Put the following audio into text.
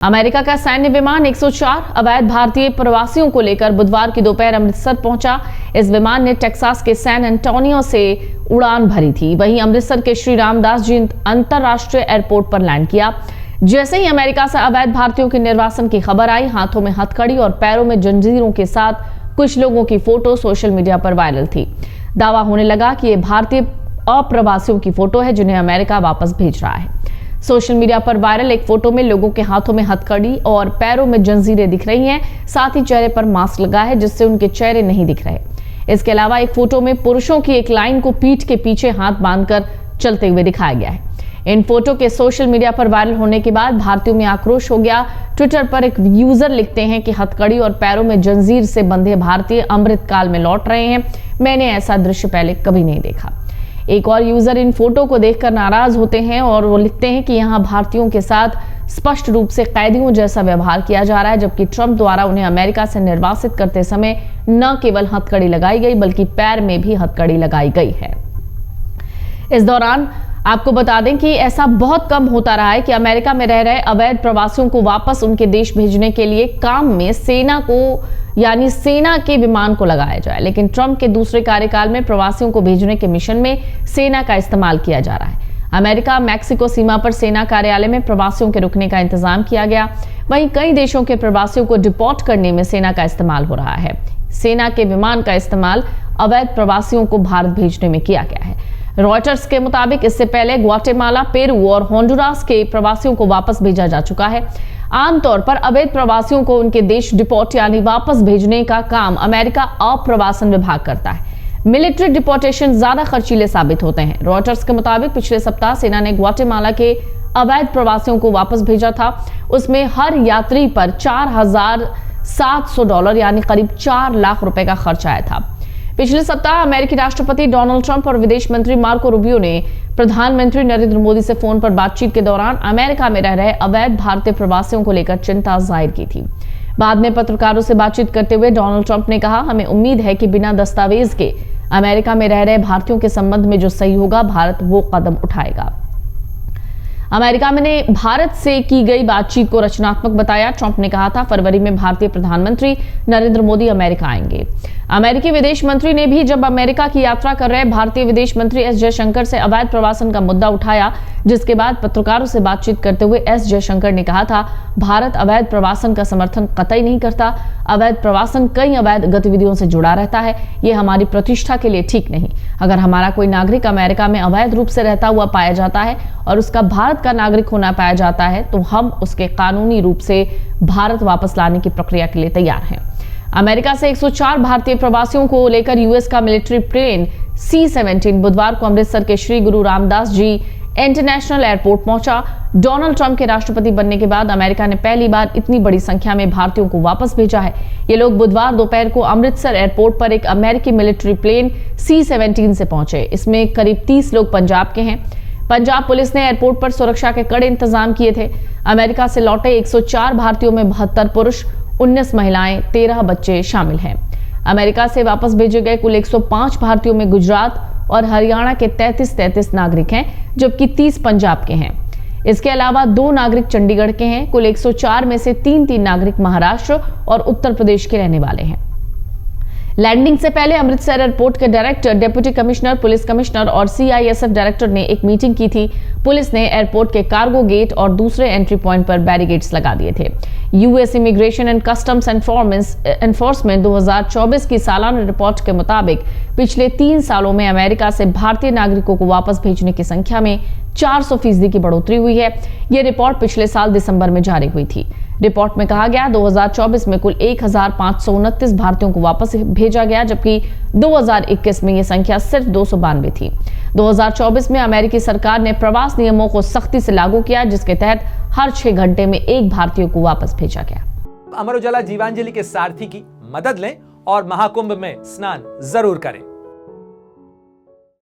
America का सैन्य विमान 104 अवैध भारतीय प्रवासियों को लेकर बुधवार की दोपहर अमृतसर पहुंचा। इस विमान ने टेक्सास के सैन एंटोनियो से उड़ान भरी थी। वहीं अमृतसर के श्री रामदास जी अंतरराष्ट्रीय एयरपोर्ट पर लैंड किया। जैसे ही अमेरिका से अवैध भारतीयों के निर्वासन की खबर आई, हाथों में हथकड़ी और पैरों में जंजीरों के साथ कुछ लोगों की फोटो सोशल मीडिया पर वायरल थी। दावा होने लगा कि ये भारतीय अप्रवासियों की फोटो है जिन्हें अमेरिका वापस भेज रहा है। सोशल मीडिया पर वायरल एक फोटो में लोगों के हाथों में हथकड़ी और पैरों में जंजीरें दिख रही हैं, साथ ही चेहरे पर मास्क लगा है जिससे उनके चेहरे नहीं दिख रहे। इसके अलावा एक फोटो में पुरुषों की एक लाइन को पीठ के पीछे हाथ बांधकर चलते हुए दिखाया गया है। इन फोटो के सोशल मीडिया पर वायरल होने के बाद भारतीयों में आक्रोश हो गया। ट्विटर पर एक यूजर लिखते हैं कि हथकड़ी और पैरों में जंजीर से बंधे भारतीय अमृतकाल में लौट रहे हैं। मैंने ऐसा दृश्य पहले कभी नहीं देखा। एक और यूजर इन फोटो को देखकर नाराज होते हैं और वो लिखते हैं कि यहाँ भारतीयों के साथ स्पष्ट रूप से कैदियों जैसा व्यवहार किया जा रहा है, जबकि ट्रंप द्वारा उन्हें अमेरिका से निर्वासित करते समय न केवल हथकड़ी लगाई गई बल्कि पैर में भी हथकड़ी लगाई गई है। इस दौरान आपको बता दें कि ऐसा बहुत कम होता रहा है कि अमेरिका में रह रहे अवैध प्रवासियों को वापस उनके देश भेजने के लिए काम में सेना के विमान को लगाया जाए, लेकिन ट्रंप के दूसरे कार्यकाल में प्रवासियों को भेजने के मिशन में सेना का इस्तेमाल किया जा रहा है। अमेरिका मैक्सिको सीमा पर सेना कार्यालय में प्रवासियों के रुकने का इंतजाम किया गया। वहीं कई देशों के प्रवासियों को डिपोर्ट करने में सेना का इस्तेमाल हो रहा है। सेना के विमान का इस्तेमाल अवैध प्रवासियों को भारत भेजने में किया गया है। रॉयटर्स के मुताबिक इससे पहले ग्वाटेमाला, पेरू और होंडुरास के प्रवासियों को वापस भेजा जा चुका है। आमतौर पर अवैध प्रवासियों को उनके देश डिपोर्ट यानी वापस भेजने का काम अमेरिका अप्रवासन विभाग करता है। मिलिट्री डिपोर्टेशन ज्यादा खर्चीले साबित होते हैं। रॉयटर्स के मुताबिक पिछले सप्ताह सेना ने ग्वाटेमाला के अवैध प्रवासियों को वापस भेजा था। उसमें हर यात्री पर $4,700 यानी करीब 4 लाख रुपए का खर्च आया था। पिछले सप्ताह अमेरिकी राष्ट्रपति डोनाल्ड ट्रंप और विदेश मंत्री मार्को रूबियो ने प्रधानमंत्री नरेंद्र मोदी से फोन पर बातचीत के दौरान अमेरिका में रह रहे अवैध भारतीय प्रवासियों को लेकर चिंता जाहिर की थी। बाद में पत्रकारों से बातचीत करते हुए डोनाल्ड ट्रंप ने कहा, हमें उम्मीद है कि बिना दस्तावेज के अमेरिका में रह रहे भारतीयों के संबंध में जो सही होगा, भारत वो कदम उठाएगा। अमेरिका ने भारत से की गई बातचीत को रचनात्मक बताया। ट्रंप ने कहा था, फरवरी में भारतीय प्रधानमंत्री नरेंद्र मोदी अमेरिका आएंगे। अमेरिकी विदेश मंत्री ने भी जब अमेरिका की यात्रा कर रहे भारतीय विदेश मंत्री एस जयशंकर से अवैध प्रवासन का मुद्दा उठाया, जिसके बाद पत्रकारों से बातचीत करते हुए एस जयशंकर ने कहा था, भारत अवैध प्रवासन का समर्थन कतई नहीं करता। अवैध प्रवासन कई अवैध गतिविधियों से जुड़ा रहता है। ये हमारी प्रतिष्ठा के लिए ठीक नहीं। अगर हमारा कोई नागरिक अमेरिका में अवैध रूप से रहता हुआ पाया जाता है और उसका भारत का नागरिक होना पाया जाता है तो हम उसके कानूनी रूप से भारत वापस लाने की प्रक्रिया के लिए तैयार हैं। अमेरिका से 104 भारतीय प्रवासियों को लेकर यूएस का मिलिट्री प्लेन C-17 बुधवार को अमृतसर के श्री गुरु रामदास जी इंटरनेशनल एयरपोर्ट पहुंचा। डोनाल्ड ट्रंप के राष्ट्रपति बनने के बाद अमेरिका ने पहली बार इतनी बड़ी संख्या में भारतीयों को वापस भेजा है। ये लोग बुधवार दोपहर को अमृतसर एयरपोर्ट पर एक अमेरिकी मिलिट्री प्लेन C-17 से पहुंचे। इसमें करीब 30 लोग पंजाब के हैं। पंजाब पुलिस ने एयरपोर्ट पर सुरक्षा के कड़े इंतजाम किए थे। अमेरिका से लौटे 104 भारतीयों में 72 पुरुष, 19 महिलाएं, 13 बच्चे शामिल हैं। अमेरिका से वापस भेजे गए कुल 105 भारतीयों में गुजरात और हरियाणा के 33 नागरिक हैं, जबकि 30 पंजाब के हैं। इसके अलावा 2 नागरिक चंडीगढ़ के हैं। कुल 104 में से 3 नागरिक महाराष्ट्र और उत्तर प्रदेश के रहने वाले हैं। लैंडिंग से पहले अमृतसर एयरपोर्ट के director, deputy commissioner, police commissioner और CISF डायरेक्टर ने एक मीटिंग की थी। पुलिस ने एयरपोर्ट के कार्गो गेट और दूसरे एंट्री पॉइंट पर बैरिकेड्स लगा दिए थे। US immigration and customs enforcement 2024 की सालाना रिपोर्ट के मुताबिक पिछले 3 सालों में अमेरिका से भारतीय नागरिकों को वापस भेजने की संख्या में 400% की बढ़ोतरी हुई है। यह रिपोर्ट पिछले साल दिसंबर में जारी हुई थी। रिपोर्ट में कहा गया 2024 में कुल 1529 भारतीयों को वापस भेजा गया, जबकि 2021 में यह संख्या सिर्फ 292 थी। 2024 में अमेरिकी सरकार ने प्रवास नियमों को सख्ती से लागू किया, जिसके तहत हर 6 घंटे में एक भारतीय को वापस भेजा गया। अमर उजाला जीवांजलि के सारथी की मदद लें और महाकुंभ में स्नान जरूर करें।